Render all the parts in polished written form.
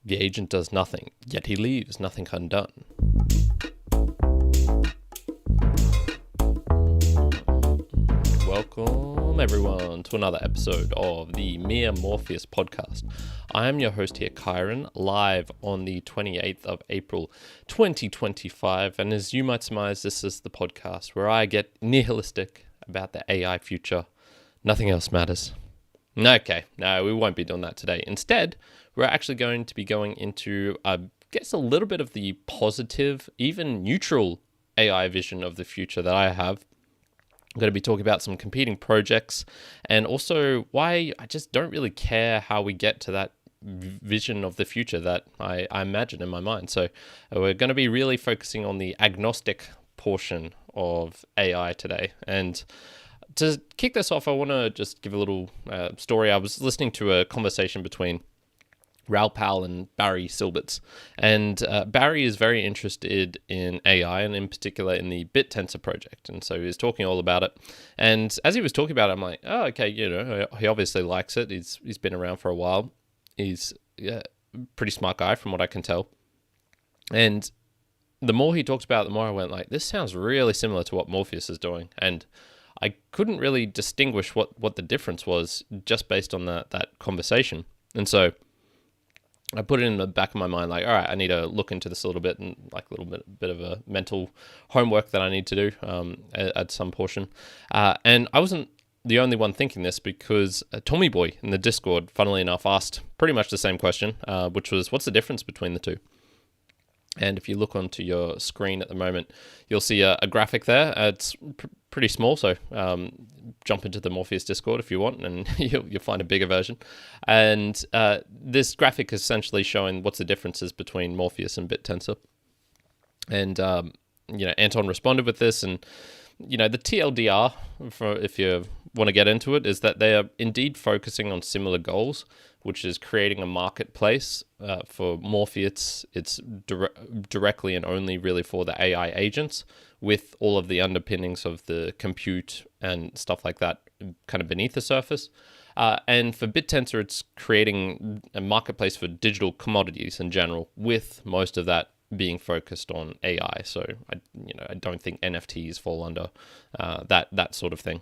The agent does nothing, yet he leaves nothing undone. Welcome everyone to another episode of the Mere Morpheus podcast. I am your host here, Kyrin, live on the 28th of April 2025, and as you might surmise, this is the podcast where I get nihilistic about the AI future. Nothing else matters. Okay, no, we won't be doing that today. Instead, we're actually going to be going into, I guess, a little bit of the positive, even neutral AI vision of the future that I have. I'm going to be talking about some competing projects and also why I just don't really care how we get to that vision of the future that I imagine in my mind. So we're going to be really focusing on the agnostic portion of AI today. And to kick this off, I want to just give a little story. I was listening to a conversation between Raoul Pal and Barry Silbert. And Barry is very interested in AI and in particular in the Bittensor project. And so he was talking all about it. And as he was talking about it, I'm like, oh, okay, he obviously likes it. He's been around for a while. He's a pretty smart guy from what I can tell. And the more he talked about it, the more I went like, this sounds really similar to what Morpheus is doing. And I couldn't really distinguish what the difference was just based on that conversation. And so I put it in the back of my mind, like, all right, I need to look into this a little bit and like a little bit of a mental homework that I need to do at some portion. And I wasn't the only one thinking this because Tommy Boy in the Discord, funnily enough, asked pretty much the same question, which was, what's the difference between the two? And if you look onto your screen at the moment, you'll see a graphic there. It's pretty small, so jump into the Morpheus Discord if you want, and you'll find a bigger version. And this graphic is essentially showing what's the differences between Morpheus and Bittensor. And Anton responded with this, and the TLDR, if you want to get into it, is that they are indeed focusing on similar goals, which is creating a marketplace for Morpheus. It's directly and only really for the AI agents with all of the underpinnings of the compute and stuff like that kind of beneath the surface. And for Bittensor, it's creating a marketplace for digital commodities in general, with most of that being focused on AI. So I don't think NFTs fall under that sort of thing.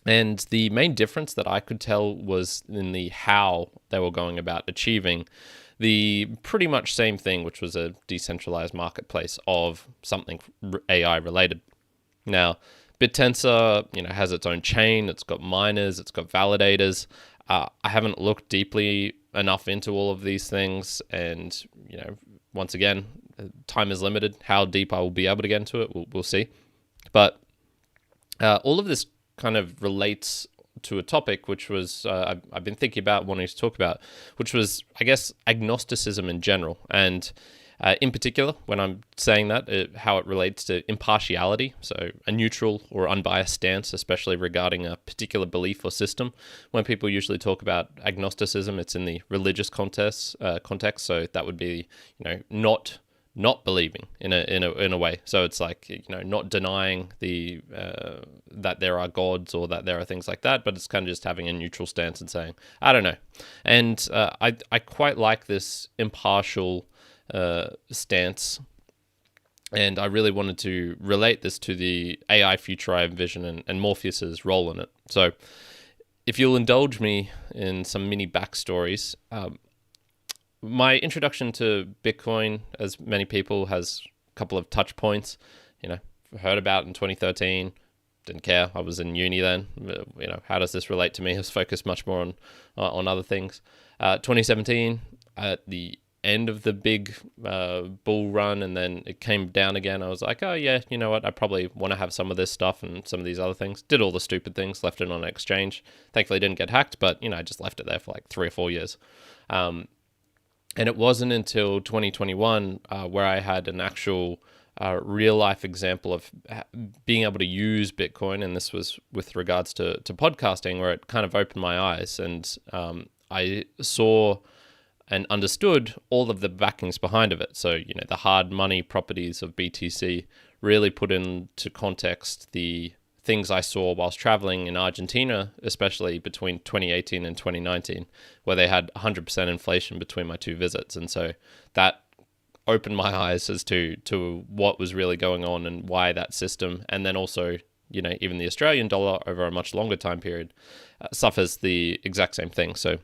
And the main difference that I could tell was in the how they were going about achieving the pretty much same thing, which was a decentralized marketplace of something AI related. Now, Bittensor, has its own chain. It's got miners. It's got validators. I haven't looked deeply enough into all of these things, and once again, time is limited. How deep I will be able to get into it, we'll see. But all of this kind of relates to a topic which was I've been thinking about wanting to talk about, which was, I guess, agnosticism in general, and in particular, when I'm saying that, how it relates to impartiality, so a neutral or unbiased stance, especially regarding a particular belief or system. When people usually talk about agnosticism, it's in the religious context, so that would be not believing in a way. So it's like, not denying the that there are gods or that there are things like that, but it's kind of just having a neutral stance and saying, I don't know. And I quite like this impartial stance, and I really wanted to relate this to the AI future I envision and Morpheus's role in it. So if you'll indulge me in some mini backstories, my introduction to Bitcoin, as many people, has a couple of touch points. Heard about in 2013, didn't care. I was in uni then. How does this relate to me? I was focused much more on other things. 2017, at the end of the big bull run, and then it came down again. I was like, oh yeah, you know what? I probably want to have some of this stuff and some of these other things. Did all the stupid things, left it on an exchange. Thankfully, didn't get hacked, but I just left it there for like 3 or 4 years. And it wasn't until 2021 where I had an actual real life example of being able to use Bitcoin, and this was with regards to podcasting, where it kind of opened my eyes, and I saw and understood all of the backings behind of it. So, the hard money properties of BTC really put into context the things I saw whilst traveling in Argentina, especially between 2018 and 2019, where they had 100% inflation between my two visits. And so that opened my eyes as to what was really going on and why that system, and then also, even the Australian dollar over a much longer time period suffers the exact same thing. So,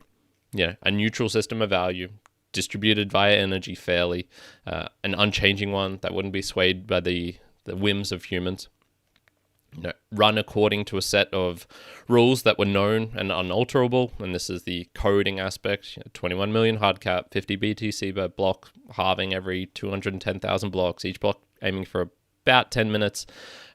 a neutral system of value, distributed via energy fairly, an unchanging one that wouldn't be swayed by the whims of humans, run according to a set of rules that were known and unalterable. And this is the coding aspect: 21 million hard cap, 50 BTC per block, halving every 210,000 blocks, each block aiming for about 10 minutes,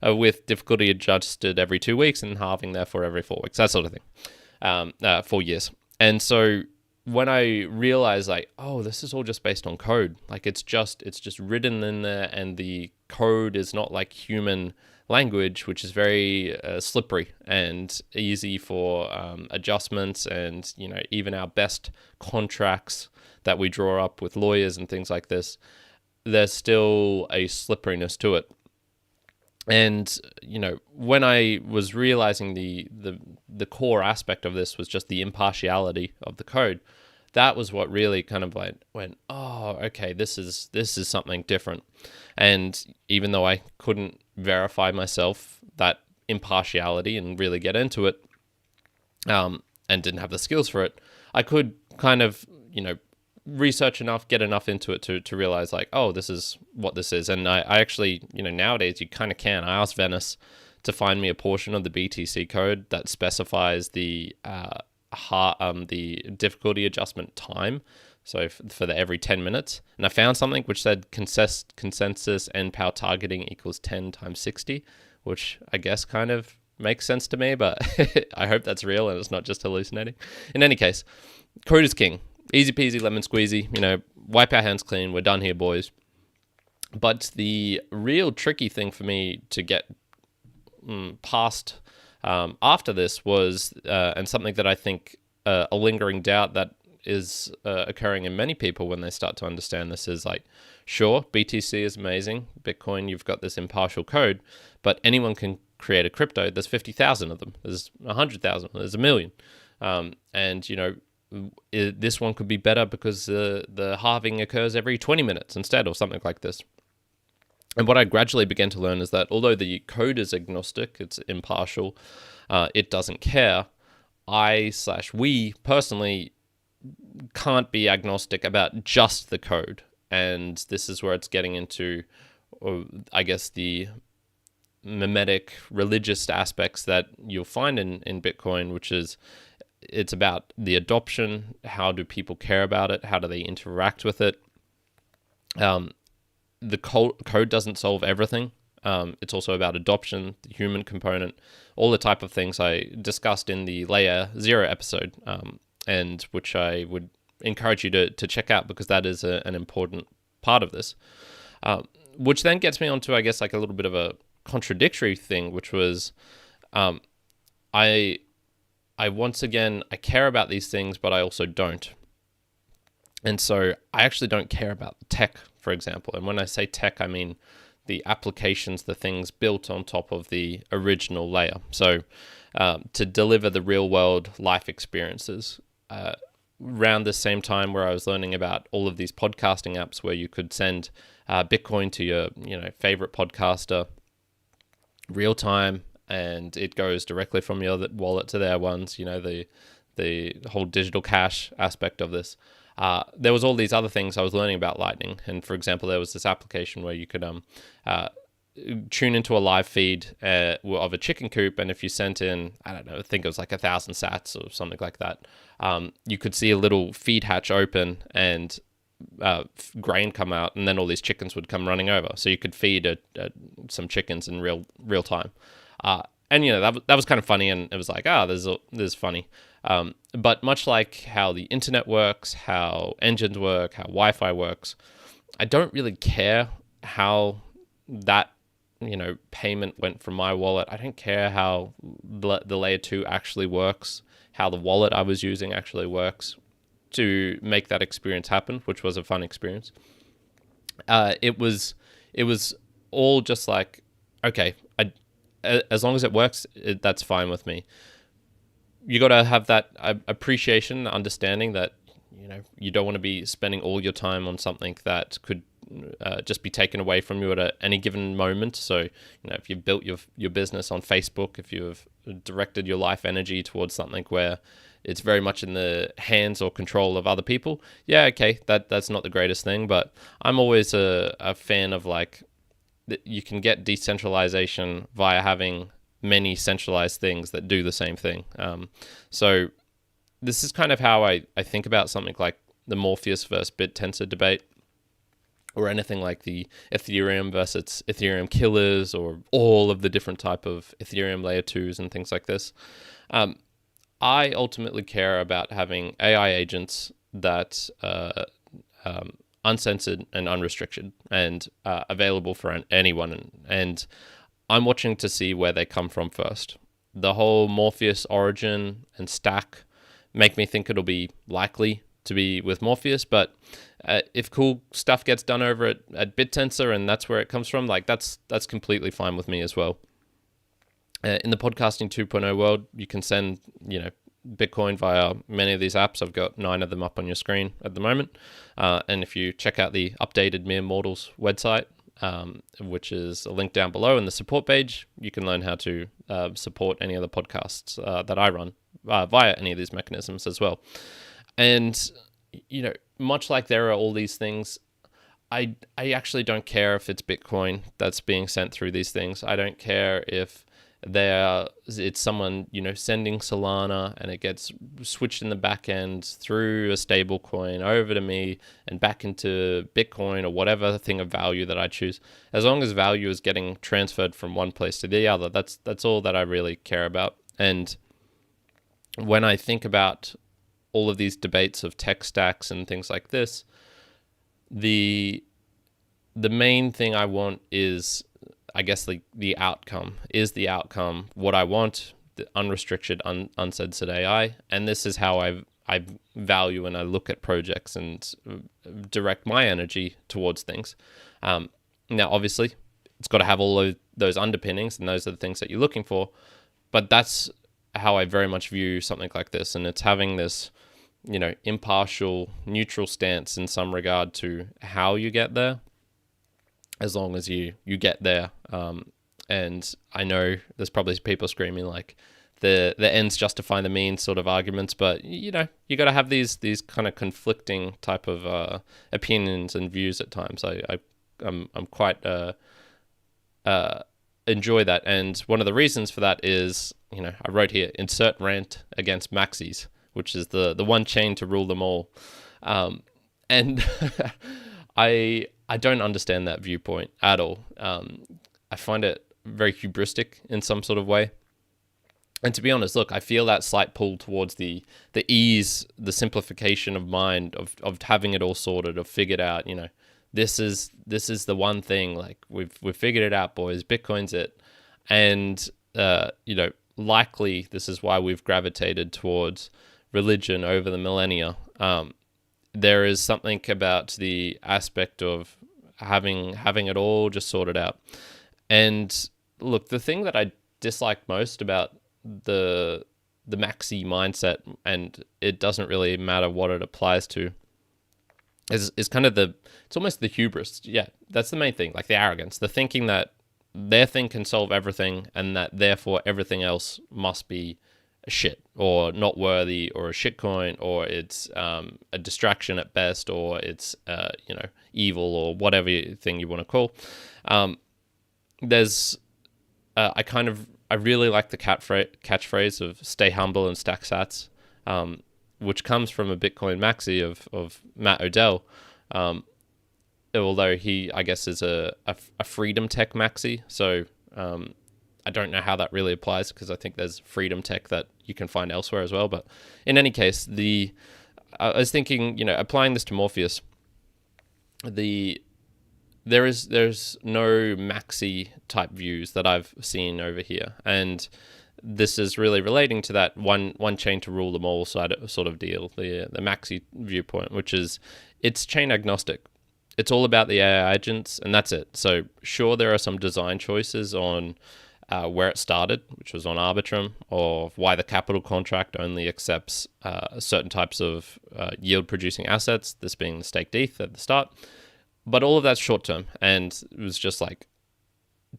with difficulty adjusted every 2 weeks, and halving therefore every 4 weeks, that sort of thing, 4 years. And so when I realized, this is all just based on code, it's just written in there, and the code is not like human language, which is very slippery and easy for adjustments, and even our best contracts that we draw up with lawyers and things like this, there's still a slipperiness to it. And when I was realizing the core aspect of this was just the impartiality of the code, that was what really kind of went, oh, okay, this is something different. And even though I couldn't verify myself that impartiality and really get into it, and didn't have the skills for it, I could kind of research enough, get enough into it to realize this is what this is. And I actually, nowadays you kind of can. I asked Venice to find me a portion of the BTC code that specifies the difficulty adjustment time. So for the every 10 minutes, and I found something which said consensus end power targeting equals 10 times 60, which I guess kind of makes sense to me, but I hope that's real and it's not just hallucinating. In any case, code is king. Easy peasy, lemon squeezy, wipe our hands clean. We're done here, boys. But the real tricky thing for me to get past after this was, and something that I think a lingering doubt that is occurring in many people when they start to understand this is sure, BTC is amazing. Bitcoin, you've got this impartial code, but anyone can create a crypto. There's 50,000 of them. There's 100,000. There's 1 million. And, this one could be better because the halving occurs every 20 minutes instead, or something like this. And what I gradually began to learn is that although the code is agnostic, it's impartial, it doesn't care, we personally can't be agnostic about just the code. And this is where it's getting into, I guess, the mimetic religious aspects that you'll find in Bitcoin, which is it's about the adoption. How do people care about it? How do they interact with it? The code doesn't solve everything. It's also about adoption, the human component, all the type of things I discussed in the Layer 0 episode, and which I would encourage you to check out, because that is an important part of this. Which then gets me onto, I guess, a little bit of a contradictory thing, which was I once again, I care about these things, but I also don't. And so I actually don't care about tech, for example. And when I say tech, I mean the applications, the things built on top of the original layer. So to deliver the real world life experiences. Around the same time where I was learning about all of these podcasting apps where you could send Bitcoin to your favorite podcaster real time, and it goes directly from your wallet to their ones, the whole digital cash aspect of this. There was all these other things I was learning about Lightning. And for example, there was this application where you could tune into a live feed of a chicken coop, and if you sent in, I don't know, I think it was 1,000 sats or something like that, you could see a little feed hatch open and grain come out, and then all these chickens would come running over. So you could feed some chickens in real time. And that was kind of funny, and it was this is funny. But much like how the internet works, how engines work, how Wi-Fi works, I don't really care how that payment went from my wallet. I don't care how the layer 2 actually works, how the wallet I was using actually works to make that experience happen, which was a fun experience. It was all just okay, as long as it works, that's fine with me. You got to have that appreciation, understanding that you don't want to be spending all your time on something that could just be taken away from you at any given moment. So if you've built your business on Facebook, if you've directed your life energy towards something where it's very much in the hands or control of other people, yeah, okay, that's not the greatest thing. But I'm always a fan of like, you can get decentralization via having many centralized things that do the same thing. So this is kind of how I think about something like the Morpheus versus Bittensor debate, or anything like the Ethereum versus Ethereum killers, or all of the different type of Ethereum layer 2s and things like this. I ultimately care about having AI agents that uncensored and unrestricted and available for anyone. And I'm watching to see where they come from first. The whole Morpheus origin and stack make me think it'll be likely to be with Morpheus, but if cool stuff gets done over at Bittensor and that's where it comes from, like that's completely fine with me as well. In the podcasting 2.0 world, you can send Bitcoin via many of these apps. I've got 9 of them up on your screen at the moment, and if you check out the updated Mere Mortals website, which is a link down below in the support page, you can learn how to support any of the podcasts that I run via any of these mechanisms as well. And much like there are all these things, I actually don't care if it's Bitcoin that's being sent through these things. I don't care if it's someone sending Solana and it gets switched in the back end through a stable coin over to me and back into Bitcoin or whatever thing of value that I choose. As long as value is getting transferred from one place to the other, that's all that I really care about. And when I think about all of these debates of tech stacks and things like this, the main thing I want is, I guess, the outcome. Is the outcome what I want? The unrestricted, uncensored AI. And this is how I value and I look at projects and direct my energy towards things. Now, obviously, it's got to have all of those underpinnings, and those are the things that you're looking for. But that's how I very much view something like this. And it's having this, impartial, neutral stance in some regard to how you get there, as long as you get there. And I know there's probably people screaming like the ends justify the means sort of arguments, but you got to have these kind of conflicting type of opinions and views at times. I'm quite enjoy that, and one of the reasons for that is I wrote here, insert rant against maxis, which is the one chain to rule them all, and I don't understand that viewpoint at all. I find it very hubristic in some sort of way. And to be honest, look, I feel that slight pull towards the ease, the simplification of mind, of having it all sorted, of figured out, this is the one thing, like we've figured it out, boys, Bitcoin's it. And, likely this is why we've gravitated towards religion over the millennia. There is something about the aspect of having it all just sorted out. And look, the thing that I dislike most about the maxi mindset, and it doesn't really matter what it applies to, is kind of it's almost the hubris. Yeah, that's the main thing, like the arrogance, the thinking that their thing can solve everything and that therefore everything else must be a shit or not worthy or a shitcoin, or it's a distraction at best, or it's evil, or whatever thing you want to call. I really like the catchphrase of stay humble and stack sats, which comes from a Bitcoin maxi of Matt Odell, although he, I guess, is a freedom tech maxi. So I don't know how that really applies, because I think there's freedom tech that you can find elsewhere as well. But in any case, I was thinking, applying this to Morpheus, there's no maxi type views that I've seen over here, and this is really relating to that one chain to rule them all sort of deal, the maxi viewpoint, which is it's chain agnostic. It's all about the AI agents, and that's it. So sure, there are some design choices on where it started, which was on Arbitrum, of why the capital contract only accepts certain types of yield-producing assets, this being the staked ETH at the start. But all of that's short-term, and it was just like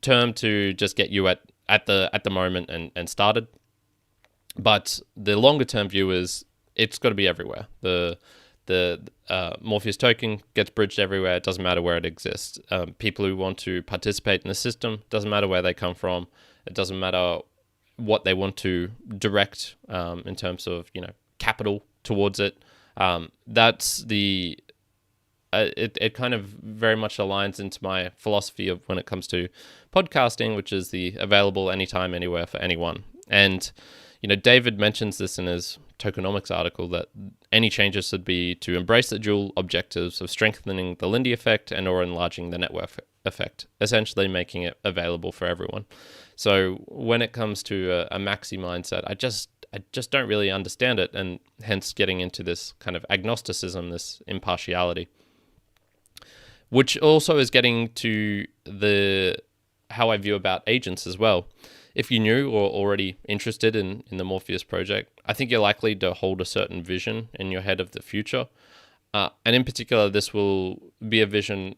term to just get you at the moment and started. But the longer-term view is it's got to be everywhere. The Morpheus token gets bridged everywhere. It doesn't matter where it exists. People who want to participate in the system, doesn't matter where they come from. It doesn't matter what they want to direct in terms of capital towards it. That's the it kind of very much aligns into my philosophy of when it comes to podcasting, which is the available anytime, anywhere for anyone. And David mentions this in his tokenomics article, that any changes should be to embrace the dual objectives of strengthening the Lindy effect and or enlarging the network effect, essentially making it available for everyone. So when it comes to a maxi mindset, I just don't really understand it, and hence getting into this kind of agnosticism, this impartiality, which also is getting to how I view about agents as well. If you're new or already interested in the Morpheus project, I think you're likely to hold a certain vision in your head of the future. And in particular, this will be a vision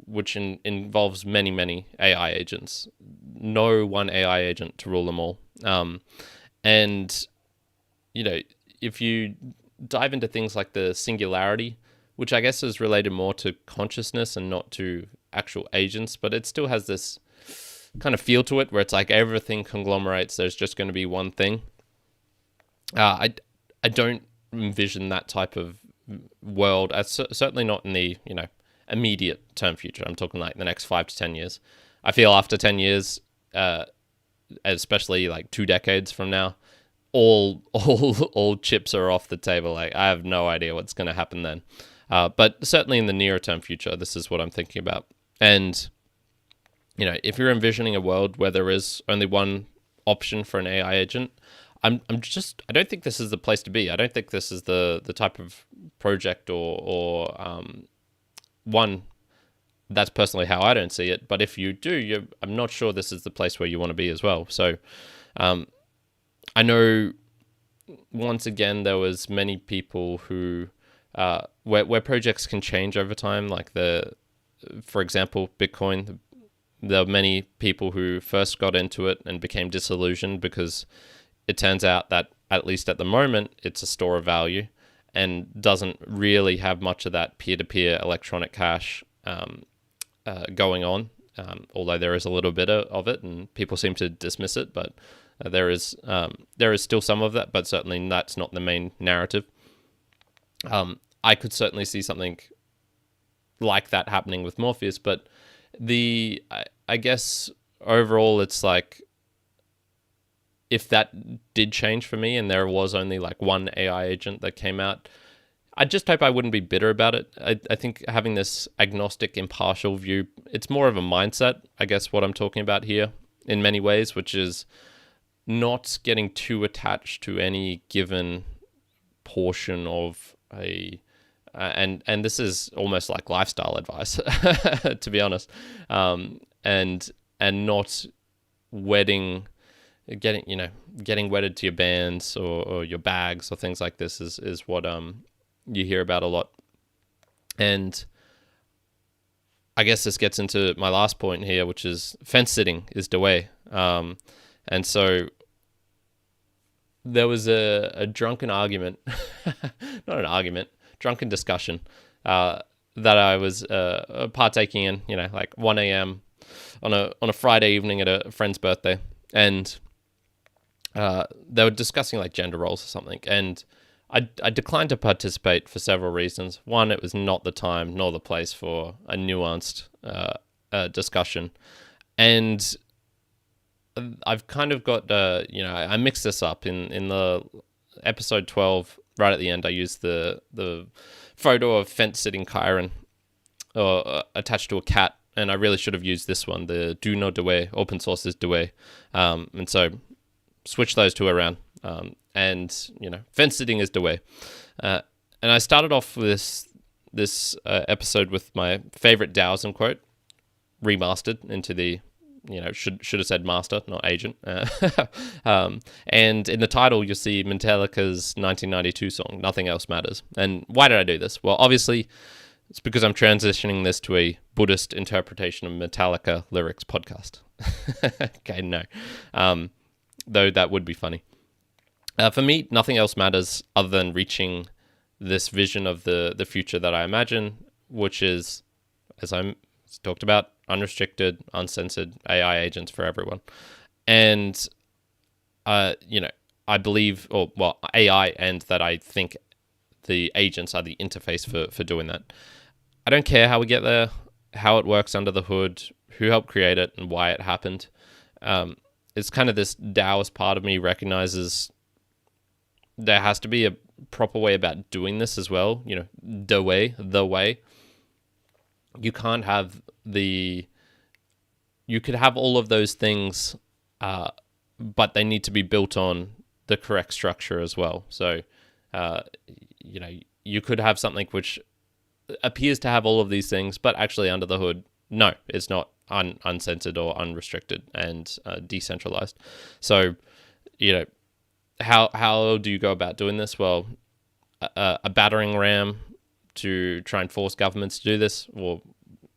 which involves many, many AI agents. No one AI agent to rule them all. And if you dive into things like the singularity, which I guess is related more to consciousness and not to actual agents, but it still has this kind of feel to it where it's like everything conglomerates, there's just going to be one thing. I don't envision that type of world, certainly not in the immediate term future. I'm talking like the next 5 to 10 years. I feel after 10 years, especially like 2 decades from now, all chips are off the table. Like I have no idea what's going to happen then. But certainly in the nearer term future, this is what I'm thinking about. And if you're envisioning a world where there is only one option for an AI agent, I don't think this is the place to be. I don't think this is the type of project or one. That's personally how I don't see it. But if you do, I'm not sure this is the place where you want to be as well. So I know once again there was many people who where projects can change over time, like for example, Bitcoin. There are many people who first got into it and became disillusioned because it turns out that, at least at the moment, it's a store of value and doesn't really have much of that peer-to-peer electronic cash going on, although there is a little bit of it and people seem to dismiss it, but there is still some of that, but certainly that's not the main narrative. I could certainly see something like that happening with Morpheus, but I guess overall it's like, if that did change for me and there was only like one AI agent that came out, I just hope I wouldn't be bitter about it. I think having this agnostic, impartial view, it's more of a mindset, I guess, what I'm talking about here in many ways, which is not getting too attached to any given portion of and this is almost like lifestyle advice, to be honest, and not getting wedded to your bands or your bags or things like this is what you hear about a lot. And I guess this gets into my last point here, which is fence-sitting is Da Wey. And so there was a drunken argument, not an argument, drunken discussion that I was partaking in, like 1 a.m. on a Friday evening at a friend's birthday, and they were discussing like gender roles or something, and I declined to participate for several reasons. One, it was not the time nor the place for a nuanced discussion, and I've kind of got I mixed this up in the episode 12. Right at the end, I used the photo of fence-sitting Kyrin attached to a cat, and I really should have used this one, the Do No Da Wey, open source is Da Wey. And so switch those two around. And fence-sitting is Da Wey. And I started off with this episode with my favorite Taoism quote, remastered into the should have said master, not agent. And in the title, you'll see Metallica's 1992 song, Nothing Else Matters. And why did I do this? Well, obviously, it's because I'm transitioning this to a Buddhist interpretation of Metallica lyrics podcast. Okay, no. Though that would be funny. For me, nothing else matters other than reaching this vision of the future that I imagine, which is, as I'm talked about, unrestricted, uncensored AI agents for everyone. And, I believe, AI, and that I think the agents are the interface for doing that. I don't care how we get there, how it works under the hood, who helped create it, and why it happened. It's kind of this Taoist part of me recognizes there has to be a proper way about doing this as well. Da Wey, the way. You can't have you could have all of those things, but they need to be built on the correct structure as well. So, you could have something which appears to have all of these things, but actually under the hood, no, it's not uncensored or unrestricted and decentralized. So, how do you go about doing this? Well, a battering ram to try and force governments to do this, or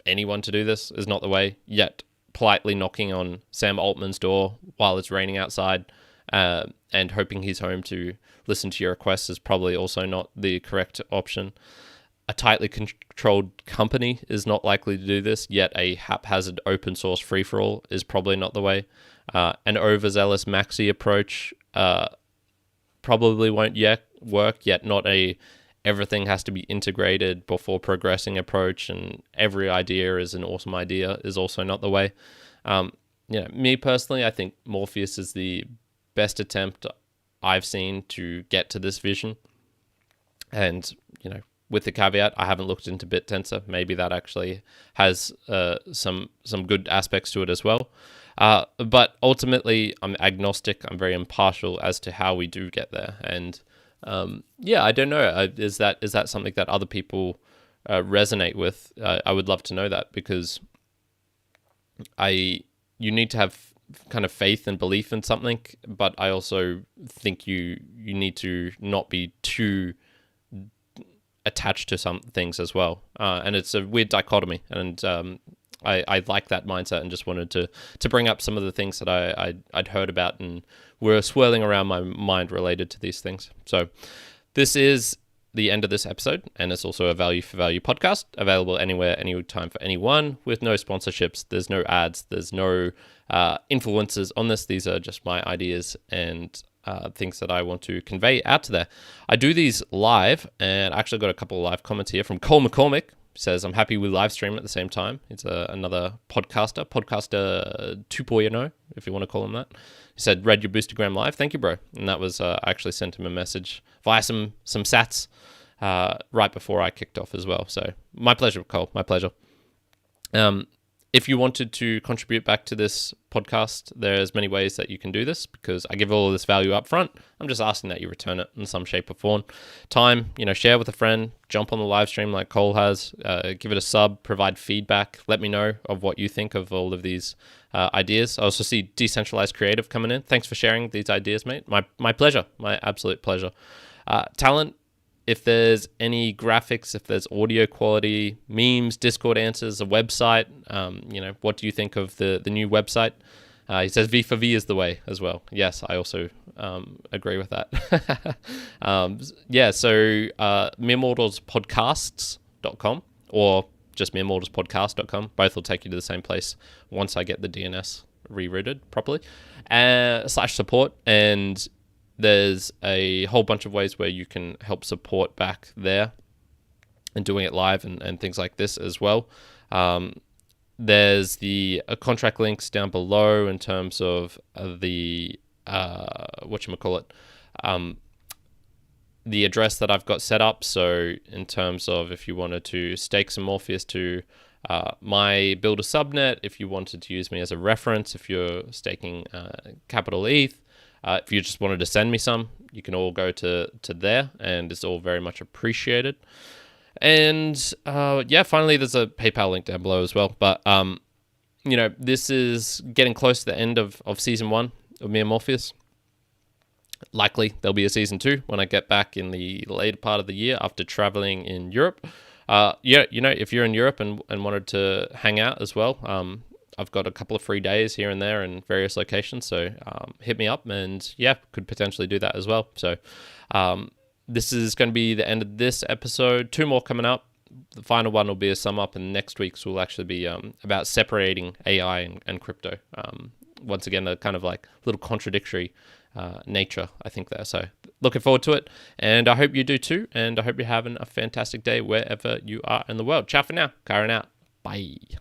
anyone to do this, is not the way. Yet politely knocking on Sam Altman's door while it's raining outside and hoping he's home to listen to your requests is probably also not the correct option. A tightly controlled company is not likely to do this, yet a haphazard open source free-for-all is probably not the way. An overzealous maxi approach probably won't yet work, yet not a everything has to be integrated before progressing approach and every idea is an awesome idea is also not the way. Me personally, I think Morpheus is the best attempt I've seen to get to this vision. And, with the caveat, I haven't looked into Bittensor. Maybe that actually has some good aspects to it as well. But ultimately, I'm agnostic. I'm very impartial as to how we do get there. And I don't know. Is that something that other people resonate with? I would love to know that, because you need to have kind of faith and belief in something, but I also think you need to not be too attached to some things as well. And it's a weird dichotomy, and I like that mindset, and just wanted to bring up some of the things that I'd heard about and were swirling around my mind related to these things. So this is the end of this episode, and it's also a value for value podcast, available anywhere, anytime for anyone, with no sponsorships. There's no ads. There's no influencers on this. These are just my ideas and things that I want to convey out to there. I do these live, and I actually got a couple of live comments here from Cole McCormick. Says, I'm happy we live stream at the same time. It's another podcaster 2.0, if you want to call him that. He said, read your Boostergram live. Thank you, bro. And that was, I actually sent him a message via some sats right before I kicked off as well. So my pleasure, Cole, my pleasure. If you wanted to contribute back to this podcast, there's many ways that you can do this, because I give all of this value up front. I'm just asking that you return it in some shape or form. Time, share with a friend, jump on the live stream like Cole has, give it a sub, provide feedback, let me know of what you think of all of these ideas. I also see Decentralized Creative coming in. Thanks for sharing these ideas, mate. My pleasure, my absolute pleasure. Talent. If there's any graphics, if there's audio quality, memes, Discord answers, a website, what do you think of the new website? He says V for V is the way as well. Yes, I also agree with that. So meremortalspodcasts.com or just meremortalspodcast.com. Both will take you to the same place once I get the DNS rerouted properly. /support, and there's a whole bunch of ways where you can help support back there and doing it live and things like this as well. There's the contract links down below in terms of the the address that I've got set up. So in terms of if you wanted to stake some Morpheus to my builder subnet, if you wanted to use me as a reference, if you're staking capital ETH, if you just wanted to send me some, you can all go to there, and it's all very much appreciated. And finally, there's a PayPal link down below as well. But this is getting close to the end of season 1 of Mere Morpheus. Likely there'll be a season 2 when I get back in the later part of the year after traveling in Europe. If you're in Europe and wanted to hang out as well, I've got a couple of free days here and there in various locations, so hit me up, and could potentially do that as well. So this is going to be the end of this episode. 2 more coming up. The final one will be a sum up, and next week's will actually be about separating AI and crypto. Once again, a kind of like little contradictory nature, I think, there. So looking forward to it, and I hope you do too, and I hope you're having a fantastic day wherever you are in the world. Ciao for now. Kyrin out. Bye.